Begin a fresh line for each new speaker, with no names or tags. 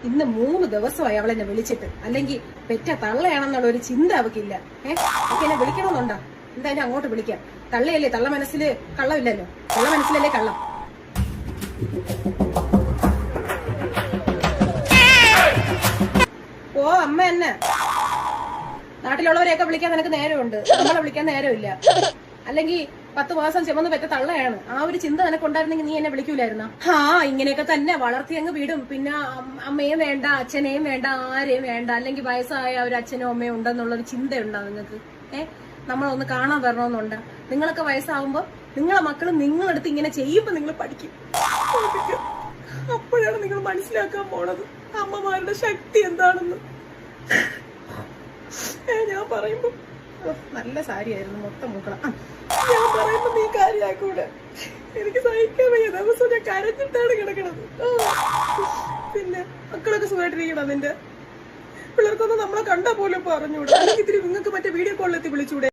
ഇന്ന് 3 ദിവസമായി അവളെന്നെ വിളിച്ചിട്ട്. അല്ലെങ്കിൽ പെറ്റ തള്ളയാണെന്നുള്ള ഒരു ചിന്ത അവക്കില്ല. ഒക്കെ എന്നെ വിളിക്കണമെന്നുണ്ടോ? എന്തായാലും അങ്ങോട്ട് വിളിക്കാം. തള്ളയല്ലേ, തള്ള മനസ്സില് കള്ളമില്ലല്ലോ. തള്ള മനസ്സിലല്ലേ കള്ളം. ഓ അമ്മ എന്നെ നാട്ടിലുള്ളവരെയൊക്കെ വിളിക്കാൻ നിനക്ക് നേരമുണ്ട്, നമ്മളെ വിളിക്കാൻ നേരമില്ല. അല്ലെങ്കിൽ 10 മാസം ചുമന്ന് പെറ്റ തള്ളയാണ്. ആ ഒരു ചിന്ത നിനക്കുണ്ടായിരുന്നെങ്കിൽ നീ എന്നെ വിളിക്കൂലായിരുന്ന? ഇങ്ങനെയൊക്കെ തന്നെ വളർത്തി അങ്ങ് വിടും. പിന്നെ അമ്മയും വേണ്ട, അച്ഛനെയും വേണ്ട, ആരെയും വേണ്ട. അല്ലെങ്കിൽ വയസ്സായ ഒരു അച്ഛനും അമ്മയും ഉണ്ടെന്നുള്ളൊരു ചിന്തയുണ്ടോ നിങ്ങൾക്ക്? നമ്മളൊന്ന് കാണാൻ വരണമെന്നുണ്ട്. നിങ്ങളൊക്കെ വയസ്സാവുമ്പോ നിങ്ങളെ മക്കൾ നിങ്ങളെടുത്ത് ഇങ്ങനെ ചെയ്യുമ്പോ നിങ്ങൾ പഠിക്കും. അപ്പോഴാണ് നിങ്ങൾ മനസ്സിലാക്കാൻ പോണത് അമ്മമാരുടെ ശക്തി എന്താണെന്ന്. ഞാൻ പറയുമ്പോ നല്ല സാരിയായിരുന്നു, മൊത്തം മൂക്കണം. ഞാൻ പറയുമ്പോ നീ കാര്യാക്കൂടെ? എനിക്ക് സഹിക്കാൻ വയ്യ. ദിവസം ഞാൻ കരഞ്ഞിട്ടാണ് കിടക്കണത്. പിന്നെ മക്കളൊക്കെ സുഖമായിട്ടിരിക്കണം. നിന്റെ പിള്ളേർക്കൊന്നും നമ്മളെ കണ്ടാ പോലും പറഞ്ഞൂടെ? അല്ലെങ്കിൽ ഇതിരി നിങ്ങൾക്ക് മറ്റേ വീഡിയോ കോളിലെത്തി വിളിച്ചൂടെ?